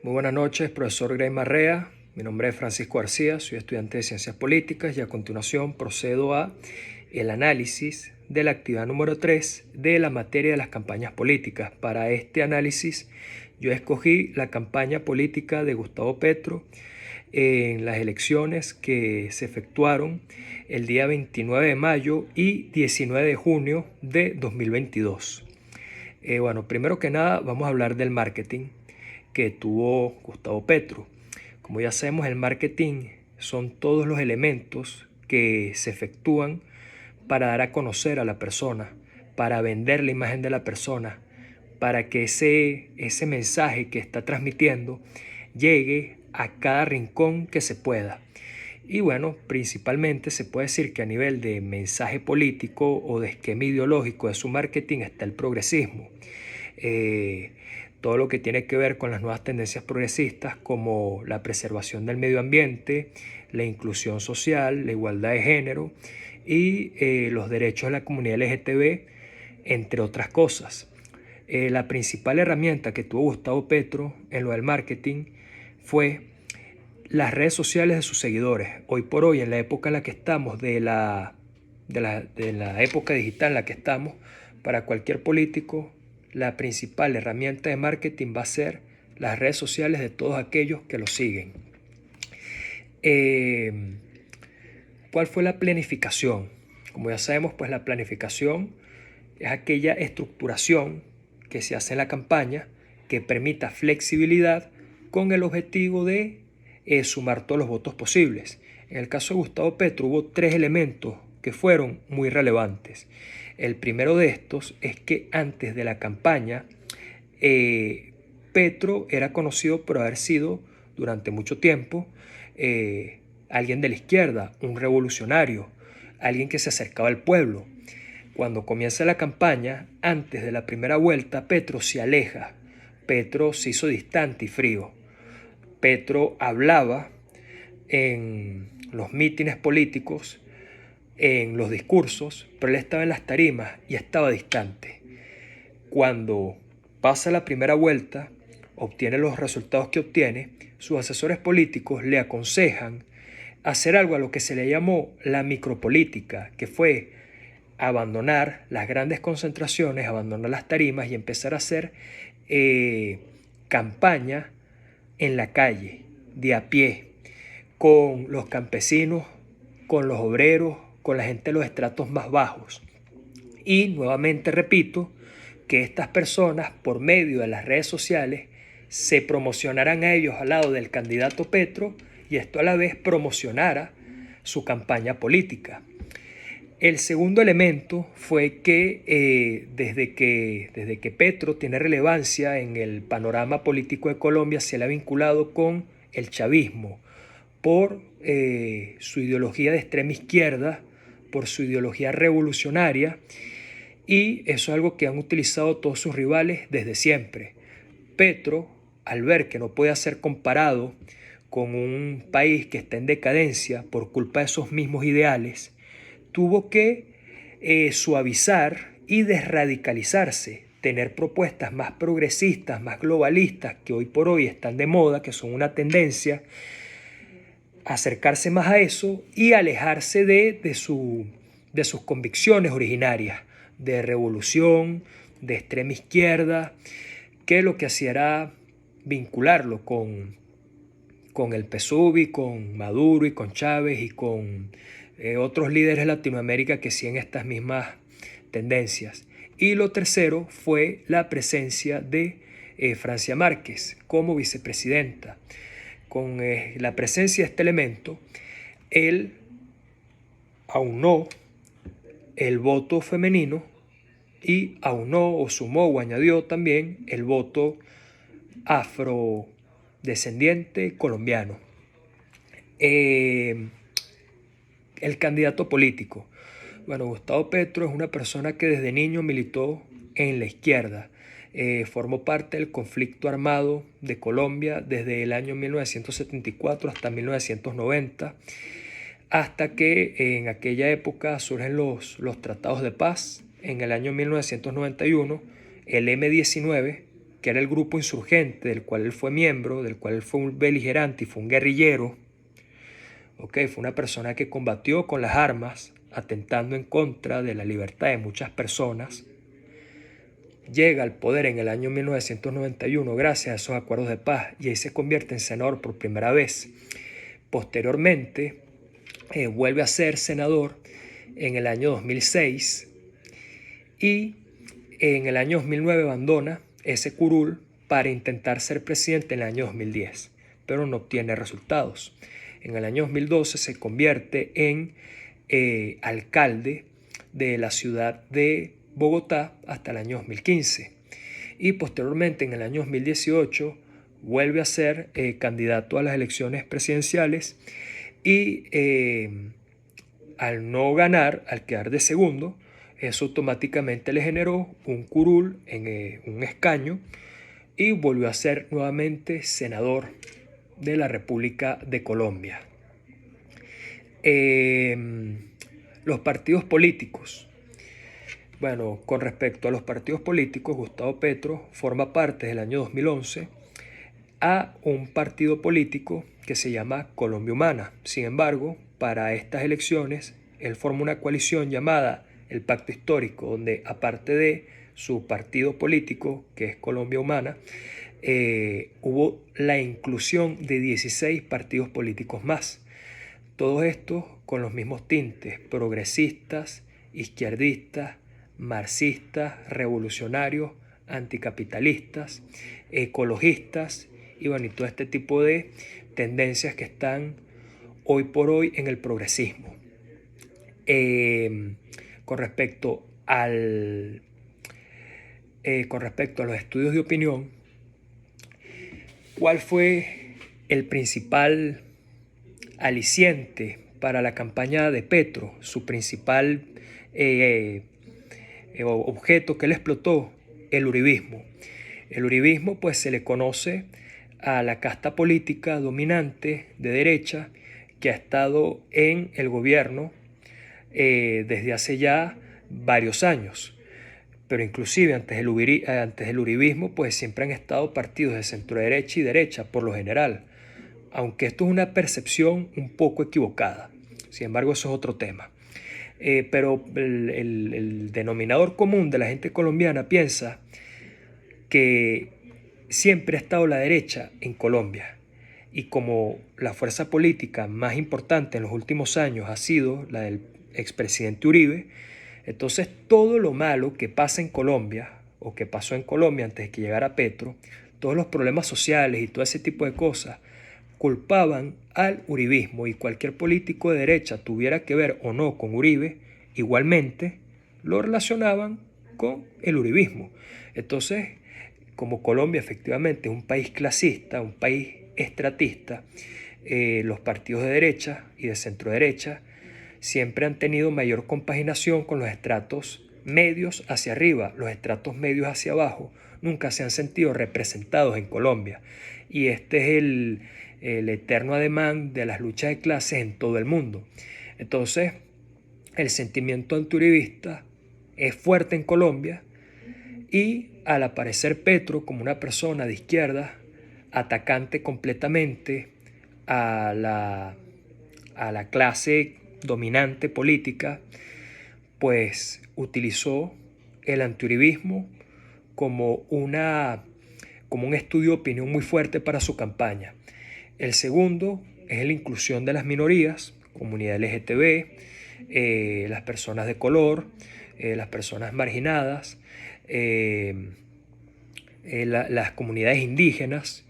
Muy buenas noches, profesor Grey Marrea. Mi nombre es Francisco García, soy estudiante de Ciencias Políticas y a continuación procedo a el análisis de la actividad número 3 de la materia de las campañas políticas. Para este análisis yo escogí la campaña política de Gustavo Petro en las elecciones que se efectuaron el día 29 de mayo y 19 de junio de 2022. Primero que nada vamos a hablar del marketing que tuvo Gustavo Petro. Como ya sabemos, el marketing son todos los elementos que se efectúan para dar a conocer a la persona, para vender la imagen de la persona, para que ese mensaje que está transmitiendo llegue a cada rincón que se pueda. Y bueno, principalmente se puede decir que a nivel de mensaje político o de esquema ideológico de su marketing está el progresismo. Todo lo que tiene que ver con las nuevas tendencias progresistas como la preservación del medio ambiente, la inclusión social, la igualdad de género y los derechos de la comunidad LGTB, entre otras cosas. La principal herramienta que tuvo Gustavo Petro en lo del marketing fue las redes sociales de sus seguidores. Hoy por hoy, en la época en la que estamos, de la época digital en la que estamos, para cualquier político, la principal herramienta de marketing va a ser las redes sociales de todos aquellos que lo siguen. ¿Cuál fue la planificación? Como ya sabemos, pues la planificación es aquella estructuración que se hace en la campaña que permita flexibilidad con el objetivo de sumar todos los votos posibles. En el caso de Gustavo Petro hubo 3 elementos que fueron muy relevantes. El primero de estos es que antes de la campaña, Petro era conocido por haber sido durante mucho tiempo alguien de la izquierda, un revolucionario, alguien que se acercaba al pueblo. Cuando comienza la campaña, antes de la primera vuelta, Petro se aleja. Petro se hizo distante y frío. Petro hablaba en los mítines políticos, en los discursos, pero él estaba en las tarimas y estaba distante. Cuando pasa la primera vuelta, obtiene los resultados que obtiene, sus asesores políticos le aconsejan hacer algo a lo que se le llamó la micropolítica, que fue abandonar las grandes concentraciones, abandonar las tarimas y empezar a hacer campaña en la calle, de a pie, con los campesinos, con los obreros, con la gente de los estratos más bajos. Y nuevamente repito que estas personas, por medio de las redes sociales, se promocionarán a ellos al lado del candidato Petro y esto a la vez promocionara su campaña política. El segundo elemento fue que desde que Petro tiene relevancia en el panorama político de Colombia, se le ha vinculado con el chavismo por su ideología de extrema izquierda, por su ideología revolucionaria, y eso es algo que han utilizado todos sus rivales desde siempre. Petro, al ver que no puede ser comparado con un país que está en decadencia por culpa de esos mismos ideales, tuvo que suavizar y desradicalizarse, tener propuestas más progresistas, más globalistas, que hoy por hoy están de moda, que son una tendencia, acercarse más a eso y alejarse de sus convicciones originarias, de revolución, de extrema izquierda, que lo que hacía era vincularlo con el PSUV, con Maduro y con Chávez y con otros líderes de Latinoamérica que siguen estas mismas tendencias. Y lo tercero fue la presencia de Francia Márquez como vicepresidenta. Con la presencia de este elemento, él aunó el voto femenino y aunó o sumó o añadió también el voto afrodescendiente colombiano. El candidato político. Bueno, Gustavo Petro es una persona que desde niño militó en la izquierda. Formó parte del conflicto armado de Colombia desde el año 1974 hasta 1990, hasta que en aquella época surgen los tratados de paz. En el año 1991, el M-19, que era el grupo insurgente del cual él fue miembro, del cual él fue un beligerante y fue un guerrillero, fue una persona que combatió con las armas, atentando en contra de la libertad de muchas personas, llega al poder en el año 1991 gracias a esos acuerdos de paz y ahí se convierte en senador por primera vez. Posteriormente, vuelve a ser senador en el año 2006 y en el año 2009 abandona ese curul para intentar ser presidente en el año 2010, pero no obtiene resultados. En el año 2012 se convierte en alcalde de la ciudad de Bogotá hasta el año 2015 y posteriormente en el año 2018 vuelve a ser candidato a las elecciones presidenciales y al no ganar, al quedar de segundo, eso automáticamente le generó un curul en un escaño y volvió a ser nuevamente senador de la República de Colombia. Los partidos políticos. Bueno, con respecto a los partidos políticos, Gustavo Petro forma parte desde el año 2011 a un partido político que se llama Colombia Humana. Sin embargo, para estas elecciones, él forma una coalición llamada el Pacto Histórico, donde aparte de su partido político, que es Colombia Humana, hubo la inclusión de 16 partidos políticos más. Todos estos con los mismos tintes: progresistas, izquierdistas, marxistas, revolucionarios, anticapitalistas, ecologistas y bueno, y todo este tipo de tendencias que están hoy por hoy en el progresismo. Con respecto a los estudios de opinión, ¿cuál fue el principal aliciente para la campaña de Petro? Su principal objeto que él explotó, el uribismo. El uribismo pues se le conoce a la casta política dominante de derecha que ha estado en el gobierno desde hace ya varios años. Pero inclusive antes del uribismo pues siempre han estado partidos de centro derecha y derecha por lo general, aunque esto es una percepción un poco equivocada. Sin embargo, eso es otro tema. Pero el denominador común de la gente colombiana piensa que siempre ha estado la derecha en Colombia. Y como la fuerza política más importante en los últimos años ha sido la del expresidente Uribe, entonces todo lo malo que pasa en Colombia, o que pasó en Colombia antes de que llegara Petro, todos los problemas sociales y todo ese tipo de cosas, culpaban al uribismo, y cualquier político de derecha tuviera que ver o no con Uribe, igualmente lo relacionaban con el uribismo. Entonces, como Colombia efectivamente es un país clasista, un país estratista, los partidos de derecha y de centro derecha siempre han tenido mayor compaginación con los estratos medios hacia arriba. Los estratos medios hacia abajo nunca se han sentido representados en Colombia. Y este es el eterno ademán de las luchas de clases en todo el mundo. Entonces, el sentimiento antiuribista es fuerte en Colombia y al aparecer Petro como una persona de izquierda, atacante completamente a la clase dominante política, pues utilizó el antiuribismo como un estudio de opinión muy fuerte para su campaña. El segundo es la inclusión de las minorías, comunidad LGTB, las personas de color, las personas marginadas, las comunidades indígenas,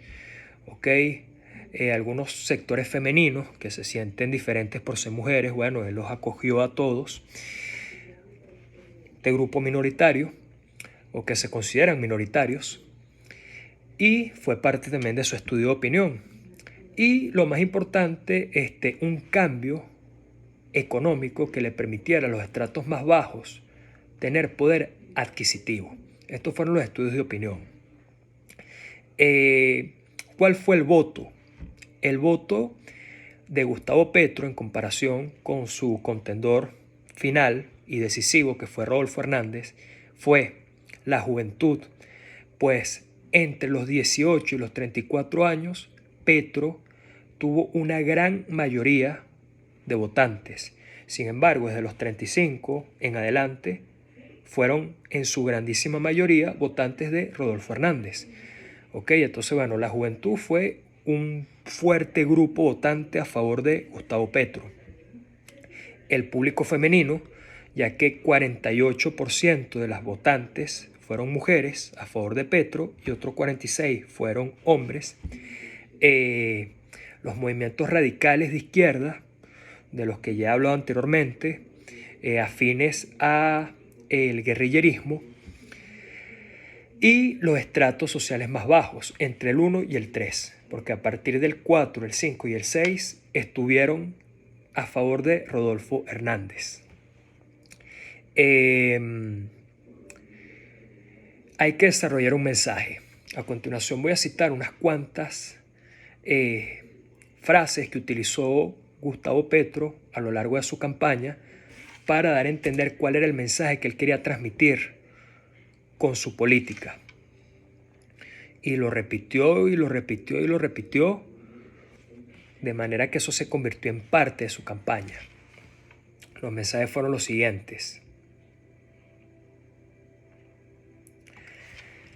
algunos sectores femeninos que se sienten diferentes por ser mujeres. Bueno, él los acogió a todos. Este grupo minoritario, o que se consideran minoritarios, y fue parte también de su estudio de opinión. Y lo más importante, un cambio económico que le permitiera a los estratos más bajos tener poder adquisitivo. Estos fueron los estudios de opinión. ¿Cuál fue el voto? El voto de Gustavo Petro en comparación con su contendor final y decisivo, que fue Rodolfo Hernández, fue la juventud, pues entre los 18 y los 34 años, Petro tuvo una gran mayoría de votantes. Sin embargo, desde los 35 en adelante, fueron en su grandísima mayoría votantes de Rodolfo Hernández. Entonces, bueno, la juventud fue un fuerte grupo votante a favor de Gustavo Petro. El público femenino, ya que 48% de las votantes fueron mujeres a favor de Petro y otros 46 fueron hombres. Los movimientos radicales de izquierda, de los que ya he hablado anteriormente, afines a el guerrillerismo, y los estratos sociales más bajos, entre el 1 y el 3, porque a partir del 4, el 5 y el 6 estuvieron a favor de Rodolfo Hernández. Hay que desarrollar un mensaje. A continuación voy a citar unas cuantas frases que utilizó Gustavo Petro a lo largo de su campaña para dar a entender cuál era el mensaje que él quería transmitir con su política. Y lo repitió y lo repitió y lo repitió, de manera que eso se convirtió en parte de su campaña. Los mensajes fueron los siguientes.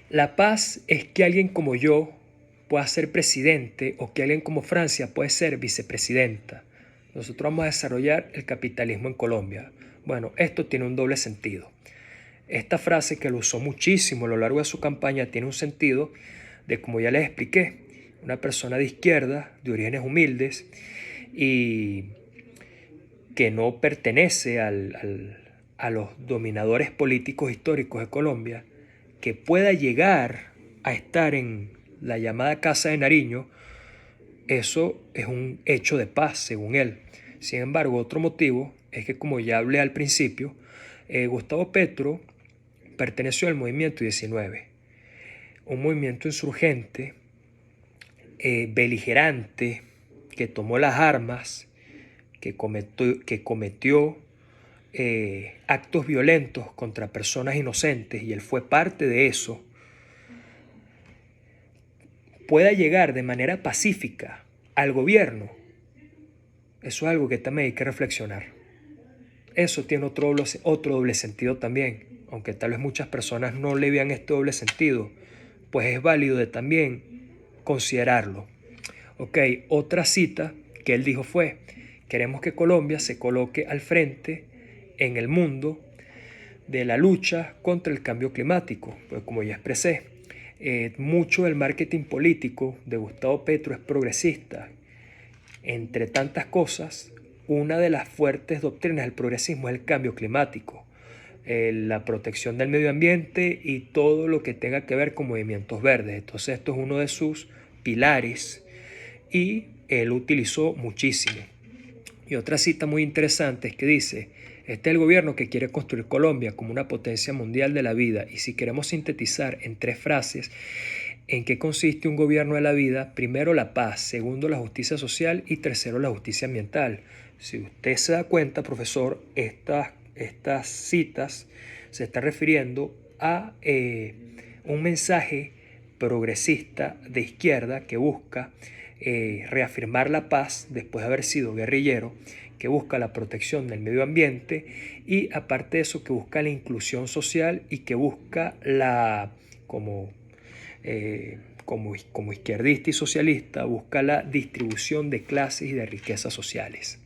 La paz es que alguien como yo pueda ser presidente o que alguien como Francia puede ser vicepresidenta. Nosotros vamos a desarrollar el capitalismo en Colombia. Bueno, esto tiene un doble sentido. Esta frase, que lo usó muchísimo a lo largo de su campaña, tiene un sentido de, como ya les expliqué, una persona de izquierda, de orígenes humildes y que no pertenece a los dominadores políticos históricos de Colombia, que pueda llegar a estar en la llamada Casa de Nariño, eso es un hecho de paz, según él. Sin embargo, otro motivo es que, como ya hablé al principio, Gustavo Petro perteneció al movimiento 19, un movimiento insurgente, beligerante, que tomó las armas, que cometió actos violentos contra personas inocentes, y él fue parte de eso, pueda llegar de manera pacífica al gobierno. Eso es algo que también hay que reflexionar. Eso tiene otro doble sentido también, aunque tal vez muchas personas no le vean este doble sentido, pues es válido de también considerarlo. Otra cita que él dijo fue: queremos que Colombia se coloque al frente en el mundo de la lucha contra el cambio climático. Pues, como ya expresé, mucho del marketing político de Gustavo Petro es progresista. Entre tantas cosas, una de las fuertes doctrinas del progresismo es el cambio climático, la protección del medio ambiente y todo lo que tenga que ver con movimientos verdes. Entonces, esto es uno de sus pilares y él utilizó muchísimo. Y otra cita muy interesante es que dice: este es el gobierno que quiere construir Colombia como una potencia mundial de la vida. Y si queremos sintetizar en 3 frases en qué consiste un gobierno de la vida: primero, la paz; segundo, la justicia social; y tercero, la justicia ambiental. Si usted se da cuenta, profesor, estas citas se está refiriendo a un mensaje progresista de izquierda que busca reafirmar la paz después de haber sido guerrillero, que busca la protección del medio ambiente y, aparte de eso, que busca la inclusión social y que busca como izquierdista y socialista, busca la distribución de clases y de riquezas sociales.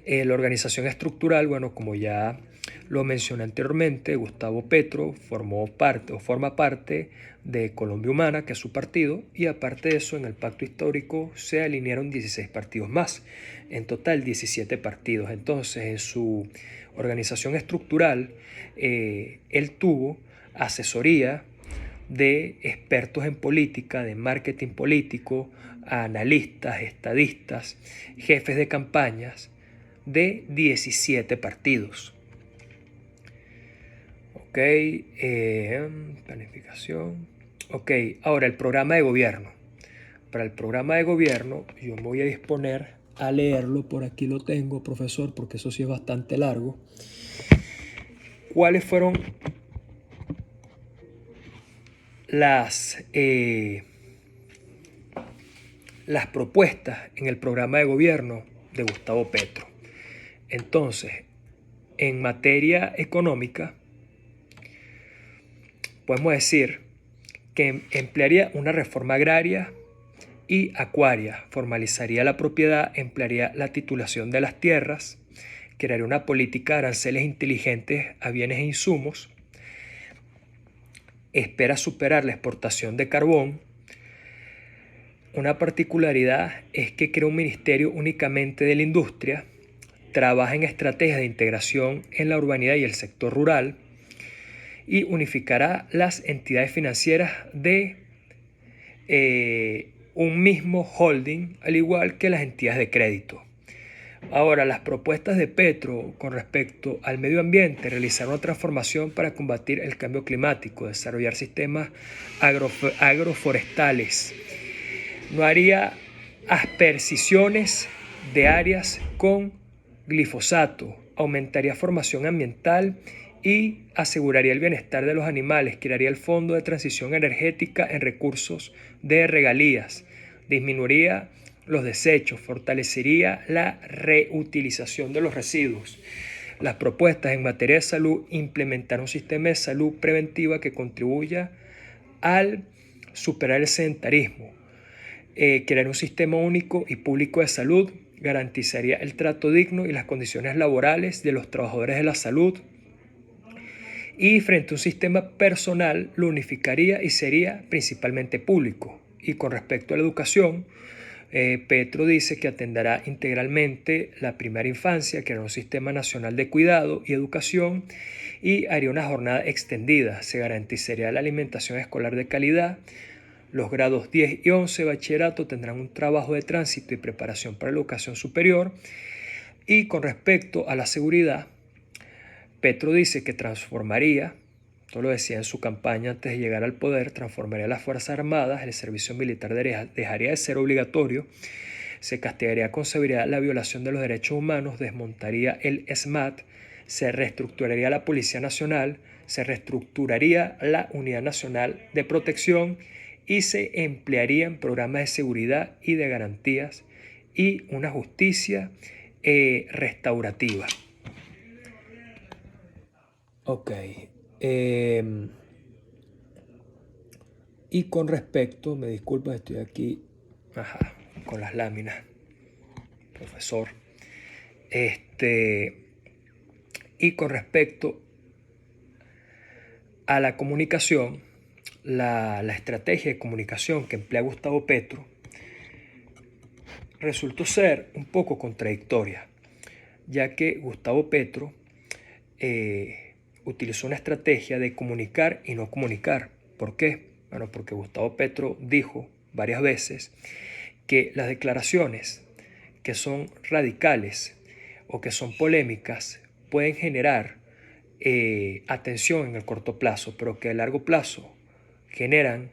La organización estructural, bueno, como ya lo mencioné anteriormente, Gustavo Petro forma parte de Colombia Humana, que es su partido, y aparte de eso, en el pacto histórico se alinearon 16 partidos más, en total 17 partidos. Entonces, en su organización estructural, él tuvo asesoría de expertos en política, de marketing político, analistas, estadistas, jefes de campañas de 17 partidos. Planificación. Ahora el programa de gobierno. Para el programa de gobierno yo me voy a disponer a leerlo. Por aquí lo tengo, profesor, porque eso sí es bastante largo. ¿Cuáles fueron las propuestas en el programa de gobierno de Gustavo Petro. Entonces, en materia económica, podemos decir que emplearía una reforma agraria y acuaria, formalizaría la propiedad, emplearía la titulación de las tierras, crearía una política de aranceles inteligentes a bienes e insumos, espera superar la exportación de carbón. Una particularidad es que crea un ministerio únicamente de la industria, trabaja en estrategias de integración en la urbanidad y el sector rural y unificará las entidades financieras de un mismo holding, al igual que las entidades de crédito. Ahora, las propuestas de Petro con respecto al medio ambiente: realizar una transformación para combatir el cambio climático, desarrollar sistemas agroforestales, no haría aspersiones de áreas con glifosato, aumentaría formación ambiental y aseguraría el bienestar de los animales, crearía el Fondo de Transición Energética en recursos de regalías, disminuiría los desechos, fortalecería la reutilización de los residuos. Las propuestas en materia de salud: implementar un sistema de salud preventiva que contribuya al superar el sedentarismo, crear un sistema único y público de salud, garantizaría el trato digno y las condiciones laborales de los trabajadores de la salud, y frente a un sistema personal lo unificaría y sería principalmente público. Y con respecto a la educación, Petro dice que atenderá integralmente la primera infancia, creará un sistema nacional de cuidado y educación y haría una jornada extendida. Se garantizaría la alimentación escolar de calidad. Los grados 10 y 11 de bachillerato tendrán un trabajo de tránsito y preparación para la educación superior. Y con respecto a la seguridad, Petro dice que transformaría, esto lo decía en su campaña antes de llegar al poder, transformaría las Fuerzas Armadas, el servicio militar dejaría de ser obligatorio, se castigaría con severidad la violación de los derechos humanos, desmontaría el SMAT, se reestructuraría la Policía Nacional, se reestructuraría la Unidad Nacional de Protección y se emplearían programas de seguridad y de garantías y una justicia restaurativa. Ok. Y con respecto, me disculpas, estoy aquí con las láminas, profesor. Y con respecto a la comunicación, la estrategia de comunicación que emplea Gustavo Petro resultó ser un poco contradictoria, ya que Gustavo Petro utilizó una estrategia de comunicar y no comunicar. ¿Por qué? Bueno, porque Gustavo Petro dijo varias veces que las declaraciones que son radicales o que son polémicas pueden generar atención en el corto plazo, pero que a largo plazo generan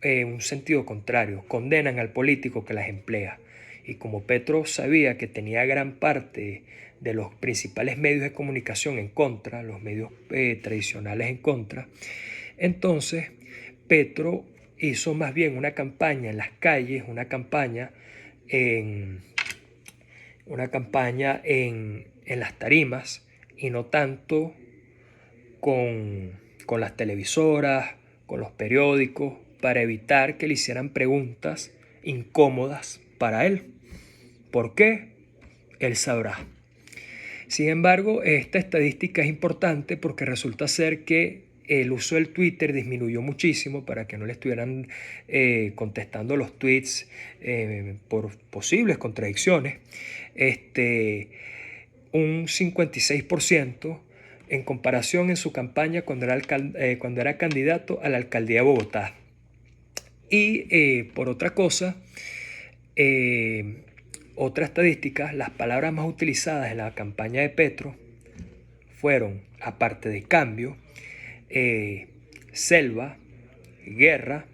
un sentido contrario, condenan al político que las emplea. Y como Petro sabía que tenía gran parte de los principales medios de comunicación en contra, los medios tradicionales en contra, entonces Petro hizo más bien una campaña en las calles, una campaña en las tarimas, y no tanto con las televisoras, con los periódicos, para evitar que le hicieran preguntas incómodas para él. ¿Por qué? Él sabrá. Sin embargo, esta estadística es importante porque resulta ser que el uso del Twitter disminuyó muchísimo para que no le estuvieran contestando los tweets por posibles contradicciones. Un 56% en comparación en su campaña cuando era candidato a la alcaldía de Bogotá. Y por otra cosa, otra estadística, las palabras más utilizadas en la campaña de Petro fueron, aparte de cambio, selva, guerra,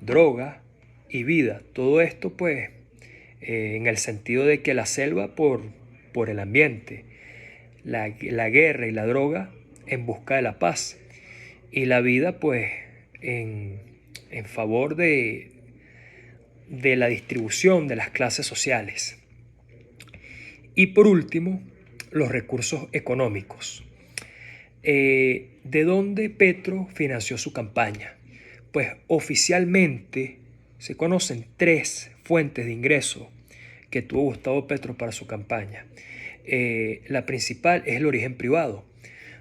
droga y vida. Todo esto pues en el sentido de que la selva por el ambiente, la guerra y la droga en busca de la paz, y la vida pues en, en favor de la distribución de las clases sociales. Y por último, los recursos económicos. ¿De dónde Petro financió su campaña? Pues oficialmente se conocen 3 fuentes de ingreso que tuvo Gustavo Petro para su campaña. La principal es el origen privado,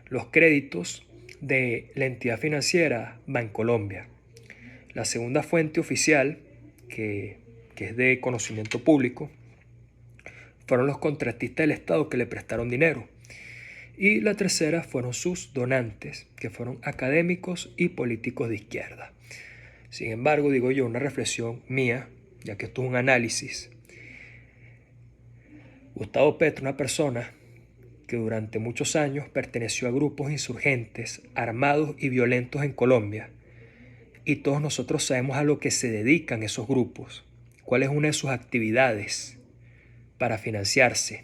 los créditos de la entidad financiera Bancolombia. La segunda fuente oficial, que es de conocimiento público, fueron los contratistas del Estado que le prestaron dinero. Y la tercera fueron sus donantes, que fueron académicos y políticos de izquierda. Sin embargo, digo yo, una reflexión mía, ya que esto es un análisis. Gustavo Petro, una persona que durante muchos años perteneció a grupos insurgentes, armados y violentos en Colombia, y todos nosotros sabemos a lo que se dedican esos grupos, cuál es una de sus actividades para financiarse.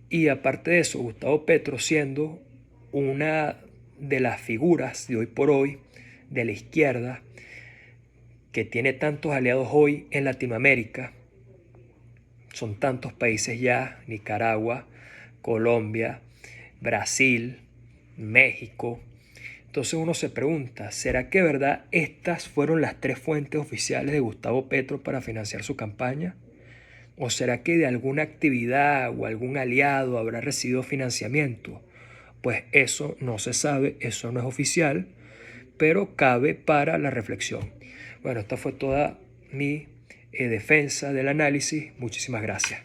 Y aparte de eso, Gustavo Petro, siendo una de las figuras de hoy por hoy de la izquierda, que tiene tantos aliados hoy en Latinoamérica, son tantos países ya: Nicaragua, Colombia, Brasil, México. Entonces uno se pregunta, ¿será que de verdad estas fueron las 3 fuentes oficiales de Gustavo Petro para financiar su campaña? ¿O será que de alguna actividad o algún aliado habrá recibido financiamiento? Pues eso no se sabe, eso no es oficial, pero cabe para la reflexión. Bueno, esta fue toda mi defensa del análisis. Muchísimas gracias.